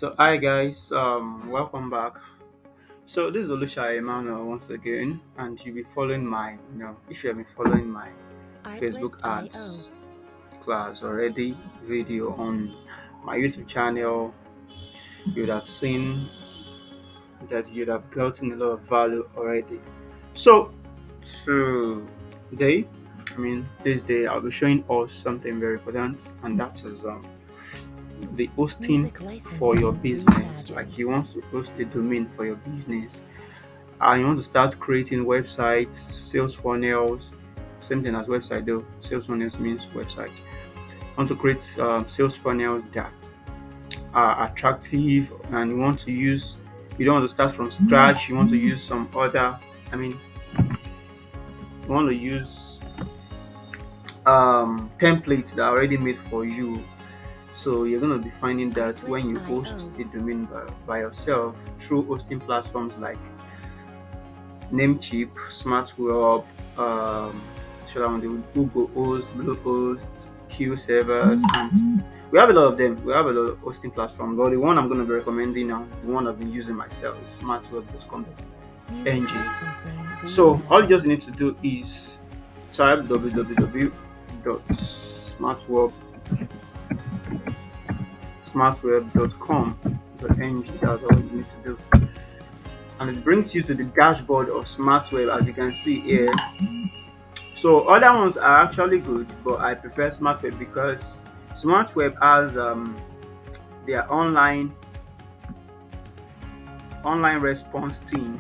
So hi guys, welcome back. So this is Olusha Emmanuel once again, and you'll be following if you have been following my Facebook Artlist.io. ads class already, video on my YouTube channel, you'd have seen that you'd have gotten a lot of value already. So today, this day I'll be showing us something very important, and that is the hosting Music for your licensing business. Like reimagined. you want to host a domain for your business, and you want to start creating websites, sales funnels. Same thing as website though. Sales funnels means website. You want to create sales funnels that are attractive, and you want to use. You don't want to start from scratch. You want to use some other. I mean, you want to use templates that are already made for you. So you're going to be finding that when you host Artlist.io. a domain by yourself through hosting platforms like Namecheap, SmartWeb, so on the Google Host, Bluehost, Q servers, and we have a lot of them. We have a lot of hosting platforms, but the one I'm going to be recommending now, the one I've been using myself, is smartweb.com.ng. Music licensing So all you just reimagined. need to do is type www.smartweb.com.ng. That's all you need to do, and it brings you to the dashboard of SmartWeb, as you can see here. So other ones are actually good, but I prefer SmartWeb because SmartWeb has their online response team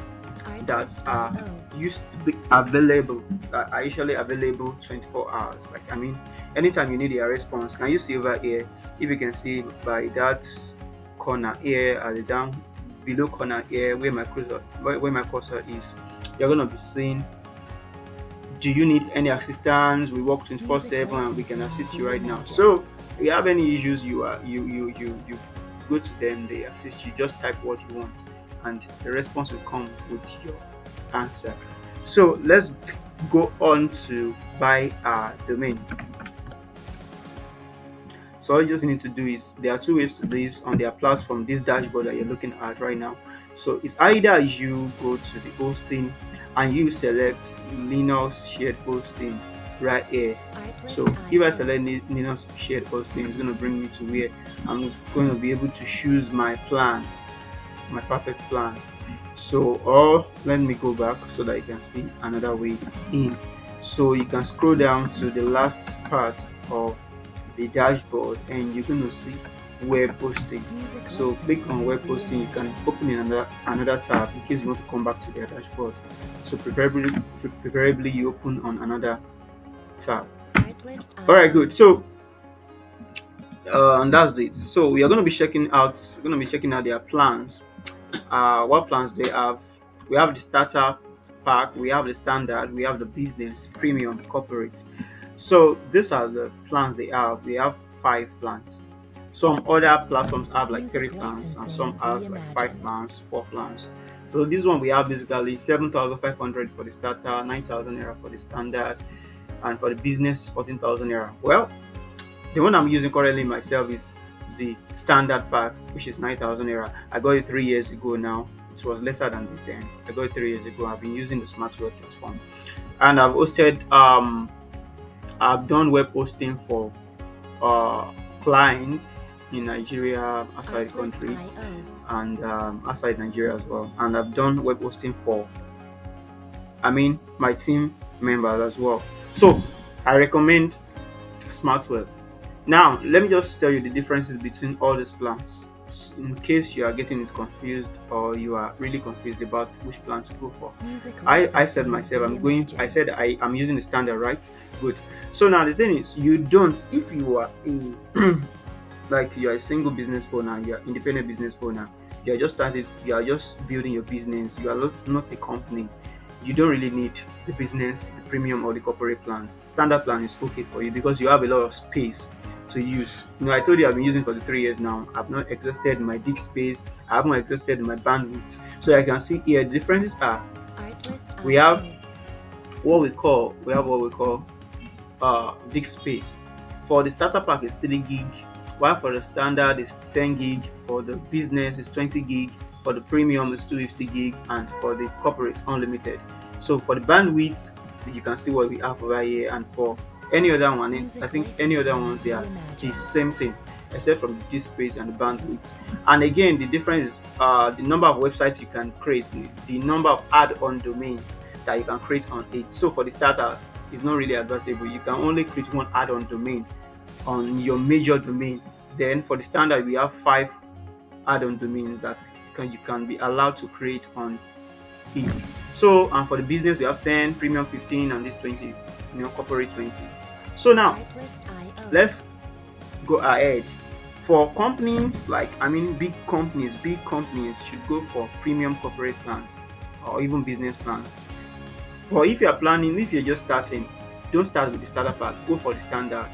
that are Artlist.io. used to be available, that are usually available 24 hours. Like anytime you need a response, can you see over here? If you can see by that corner here at the down below corner here where my cursor is, you're gonna be seeing, do you need any assistance? We work Music 24/7 and we can licensing assist you right now. reimagined. So if you have any issues, you go to them, they assist you. Just type what you want, and the response will come with your answer. So let's go on to buy a domain. So all you just need to do is, there are two ways to do this on their platform, this dashboard that you're looking at right now. So it's either you go to the hosting and you select Linux shared hosting right here. So if I Artlist.io. select Linux shared hosting, it's going to bring me to where I'm going to be able to choose my plan, my perfect plan. So, or let me go back so that you can see another way in. So you can scroll down to the last part of the dashboard, and you're going to see web hosting. Music So click on licensing web hosting. You can reimagined. open in another tab in case you want to come back to their dashboard. So preferably you open on another tab. All right, good. Artlist.io. So and that's it. So we are going to be checking out. We're going to be checking out their plans. What plans they have? We have the starter pack. We have the standard. We have the business, premium, corporate. So these are the plans they have. They have 5 plans. Some other platforms have like 3 plans, and some Music have like five licensing reimagined. plans, 4 plans. So this one we have basically 7,500 for the starter, 9,000 naira for the standard, and for the business 14,000 naira. Well, the one I'm using currently myself is the standard pack, which is 9,000 naira. I got it 3 years ago now. It was lesser than the 10. I got it 3 years ago. I've been using the smart web platform, and I've done web hosting for clients in Nigeria, outside the country, Artlist.io. and outside Nigeria as well. And I've done web hosting for, my team members as well. So I recommend SmartWeb. Now, let me just tell you the differences between all these plans, in case you are getting it confused or you are really confused about which plan to go for. Music I said licensing myself, I reimagined. said I'm using the standard, right? Good. So now the thing is, if you are a like you are a single business owner, you are independent business owner, you are just building your business, you are not a company, you don't really need the business, the premium, or the corporate plan. Standard plan is okay for you because you have a lot of space to use. I told you I've been using for the 3 years now. I've not exhausted my disk space, I haven't exhausted my bandwidth. So I can see here the differences are, we have Artlist.io. what we call disk space. For the starter pack is 3 gig, while for the standard is 10 gig, for the business is 20 gig, for the premium is 250 gig, and for the corporate unlimited. So for the bandwidth, you can see what we have over here, and for any other one, I think any other ones they are the same thing except from the disk space and the bandwidth. And again, the difference is the number of websites you can create, the number of add-on domains that you can create on it. So for the starter, it's not really advisable. You can only create one add-on domain on your major domain. Then for the standard, we have 5 add-on domains that you can be allowed to create on it. So and for the business, we have 10, premium 15, and this 20, corporate 20. So now let's go ahead. For companies big companies should go for premium corporate plans or even business plans. But if you're just starting, don't start with the starter pack. Go for the standard.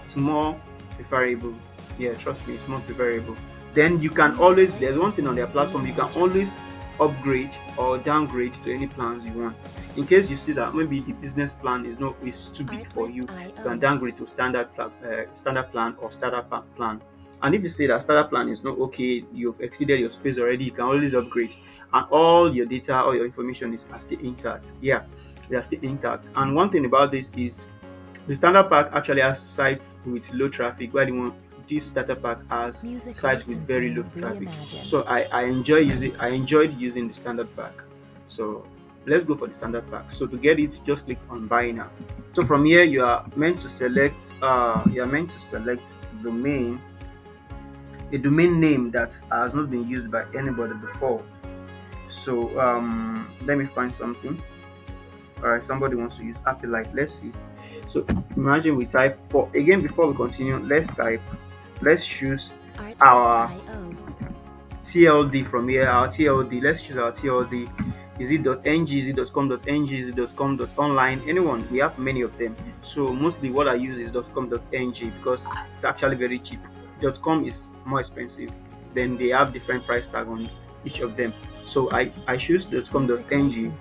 It's more preferable. Yeah, trust me, it's more preferable. Then you can always, there's one thing on their platform, you can always upgrade or downgrade to any plans you want. In case you see that maybe the business plan is too big for you, you can downgrade to standard plan or starter plan. And if you say that starter plan is not okay, you've exceeded your space already, you can always upgrade, and all your data, all your information are still intact. Yeah, they are still intact. And one thing about this is the standard pack actually has sites with low traffic, while this starter pack has sites with very low traffic. So I enjoyed using the standard pack. So let's go for the standard pack. So to get it, just click on buy now. So from here you are meant to select domain, a domain name that has not been used by anybody before. So let me find something. All right, somebody wants to use Happy Life. Let's see. So imagine we type, before we continue, let's choose our TLD from here. Our TLD, let's choose our TLD. Is it .ng, is it .com.ng, is it .com.online? Anyone, we have many of them. So mostly what I use is .com.ng because it's actually very cheap. .com is more expensive. Then they have different price tag on each of them. So I choose .com.ng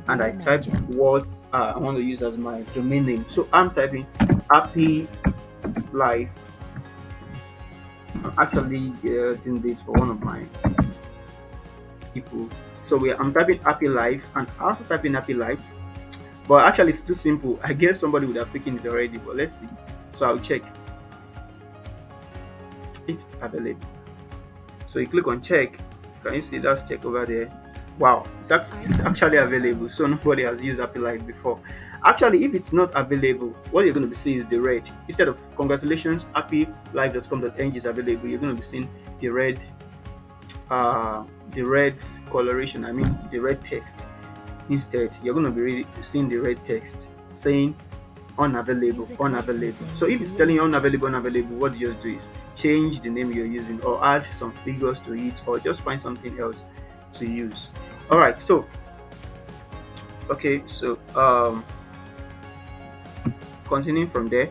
and I type what I want to use as my domain name. So I'm typing Happy Life. I'm actually using this for one of my people. So I'm typing Happy Life and also typing Happy Life. But actually it's too simple. I guess somebody would have taken it already, but let's see. So I'll check if it's available. So you click on check. Can you see that's check over there? Wow, it's actually available. So nobody has used Happy Life before. Actually, if it's not available, what you're going to be seeing is the red. Instead of congratulations, happylife.com.ng is available, you're going to be seeing the red coloration. I mean the red text. Instead, you're going to be seeing the red text saying unavailable. So if it's telling you unavailable, what you just do is change the name you're using or add some figures to it or just find something else to use. All right, so continuing from there.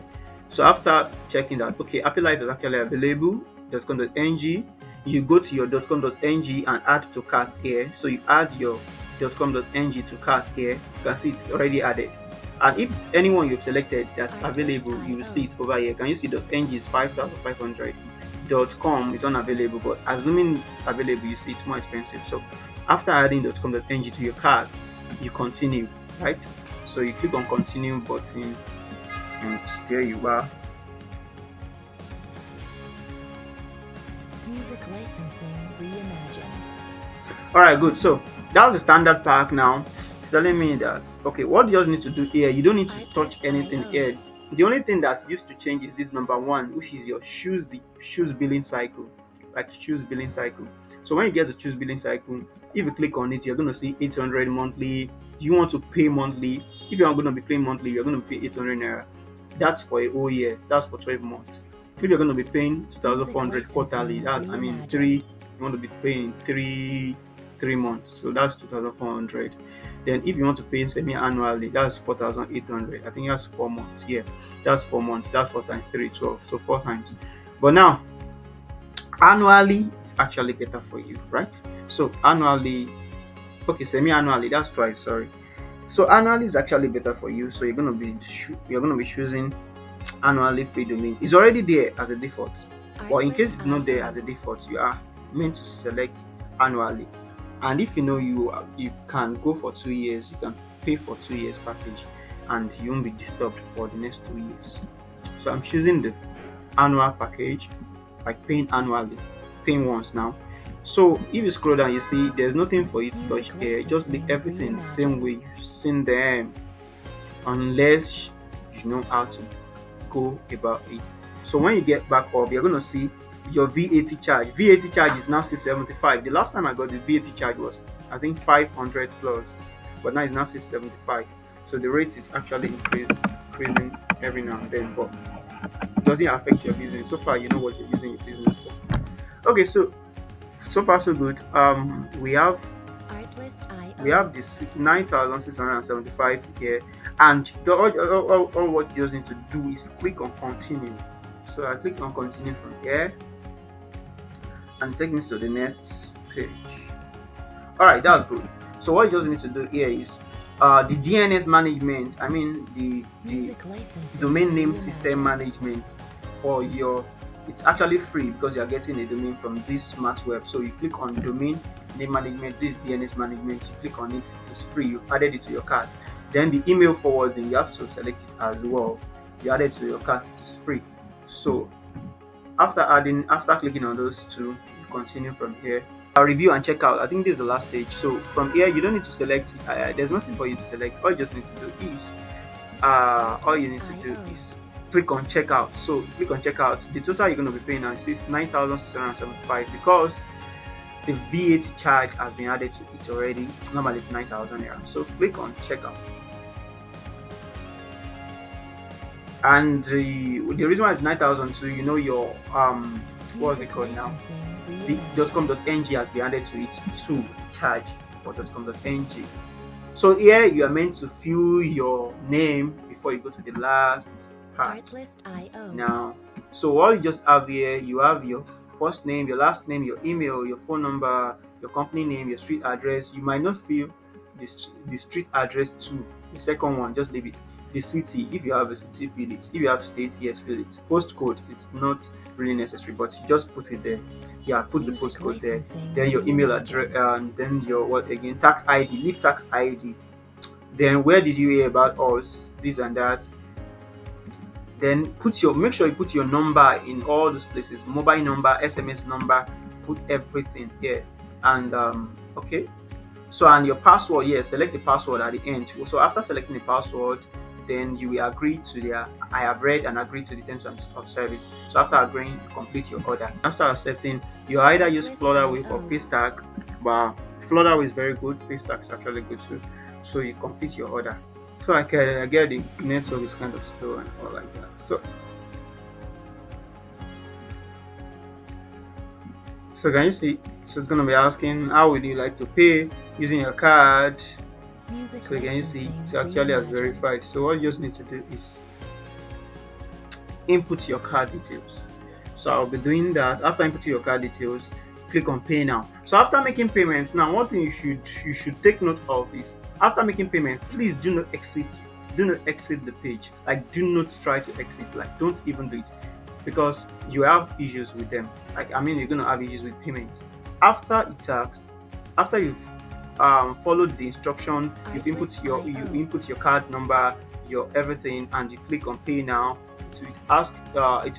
So after checking that Happy Life is actually available, .com.ng, you go to your .com.ng and add to cart here. So you add your .com.ng to cart here. You can see it's already added. And if it's anyone you've selected that's available, you will see it over here. Can you see .ng is 5,500, .com is unavailable, but assuming it's available, you see it's more expensive. So after adding .com.ng to your cart, you continue, right? So you click on continue button and there you are. Music licensing reimagined. All right, good. So that's the standard pack. Now it's telling me that what you just need to do here, you don't need to touch anything here. The only thing that used to change is this number 1, which is your choose billing cycle. So when you get to choose billing cycle, if you click on it, you're going to see 800 monthly. Do you want to pay monthly? If you're going to be paying monthly, you're going to pay 800 naira. That's for a whole year. That's for 12 months. If you're going to be paying 2,400 quarterly, you want to be paying 3 months, so that's 2,400. Then if you want to pay semi-annually, that's 4,800. I think that's 4 months. Yeah, that's 4 months. That's 4 times 3, 12. So 4 times. But now annually is actually better for you, right? So annually, semi-annually, that's twice. Sorry. So annually is actually better for you. So you're gonna be choosing annually free domain. It's already there as a default. Or in case it's not there Artlist.io. as a default, you are meant to select annually. And if you know you can go for 2 years, you can pay for 2 years package, and you won't be disturbed for the next 2 years. So I'm choosing the annual package, like paying annually, paying once now. So if you scroll down, you see there's nothing for you to touch Music here. Just leave licensing everything the same way reimagined. you've seen them, unless you know how to go about it. So when you get back up, you're gonna see your VAT charge. VAT charge is now 675. The last time I got the VAT charge was, I think, 500 plus, but now it's now 675. So the rate is actually increasing every now and then, but it doesn't affect your business. So far, you know what you're using your business for. Okay, so far so good. We Artlist.io. have this 9,675 here, and all what you just need to do is click on continue. So I click on continue from here and take me to the next page. All right, that's good. So what you just need to do here is the DNS management. I mean the Music licensing domain name system reimagined. management for your. It's actually free because you are getting a domain from this smart web. So you click on domain name management, this DNS management, you click on it, it is free. You've added it to your cart. Then the email forwarding, you have to select it as well. You add it to your cart, it is free. So after clicking on those two, you continue from here. Review and checkout. I think this is the last stage. So from here, you don't need to select. There's nothing for you to select. All you just need to do is click on checkout. So click on checkout. The total you're going to be paying now is 9,675 because the VAT charge has been added to it already. Normally it's 9,000 naira. So click on checkout. And the reason why it's 9,000, so you know your what's it Music called now? licensing The reimagined. .com.ng has been added to it to charge for .com.ng. So here you are meant to fill your name before you go to the last part. Artlist.io. Now, so all you just have here, you have your first name, your last name, your email, your phone number, your company name, your street address. You might not fill the street address to the second one, just leave it. The city, if you have a city, fill it. If you have state, yes, fill it. Postcode, it's not really necessary, but you just put it there. Yeah, put the Music postcode there. licensing Then your email address, and then your what again? Tax ID. Leave tax ID. Then where did you hear about us? This and that. Then make sure you put your number in all these places. Mobile number, SMS number. Put everything here. And okay. So and your password, yes, select the password at the end. So after selecting the password, then you will agree to I have read and agreed to the terms of service. So after agreeing, you complete your order. After accepting, you either use Flutterwave or Paystack, but Flutterwave is very good. Paystack is actually good too. So you complete your order. So I get the network is kind of slow and all like that. So can you see? So it's gonna be asking how would you like to pay using your card. Music So can you see licensing it's actually as reimagined. verified. So what you just need to do is input your card details. So I'll be doing that. After inputting your card details, click on pay now. So after making payment, now one thing you should take note of is after making payment, please do not exit the page. Like do not try to exit, like don't even do it, because you have issues with them. Like I mean you're gonna have issues with payments. After you've followed the instruction, you input your card number, your everything, and you click on pay now. It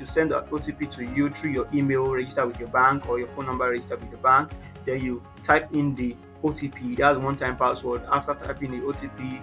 will send an OTP to you through your email register with your bank or your phone number registered with the bank. Then you type in the OTP. That's one-time password. After typing the OTP,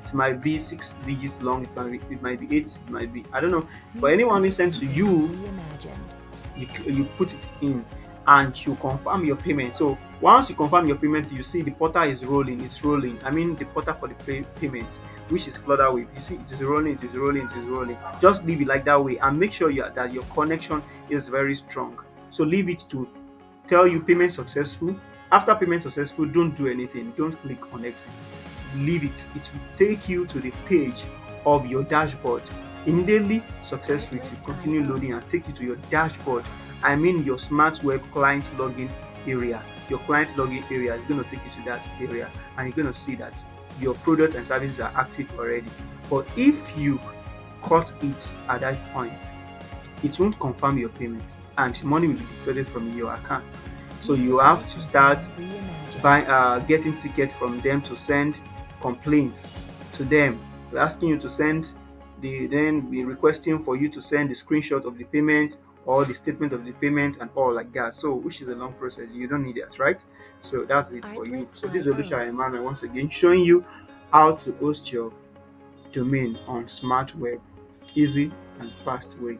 it might be 6 digits long. It might be 8. It might be, I don't know. But anyone who sent to Music you, licensing reimagined. you put it in and you confirm your payment. So once you confirm your payment, you see the portal is rolling. It's rolling. I mean the portal for the payment, which is Flutterwave. You see it is rolling. It is rolling. It is rolling. Just leave it like that way and make sure that your connection is very strong. So leave it to tell you payment successful. After payment successful, don't do anything. Don't click on exit. Leave it. It will take you to the page of your dashboard. Immediately successful, it will continue loading and take you to your dashboard. I mean your smart web client login area. Your client login area is going to take you to that area, and you're going to see that your products and services are active already. But if you cut it at that point, it won't confirm your payment. and money will be deducted from your account. So you Music have to start licensing reimagined. getting tickets from them to send complaints to them. We're asking you to send then we're requesting for you to send the screenshot of the payment or the statement of the payment and all like that. So which is a long process. You don't need that, right? So that's it for you. So this is Olusha Artlist.io. Emmanuel once again showing you how to host your domain on smart web, easy and fast way.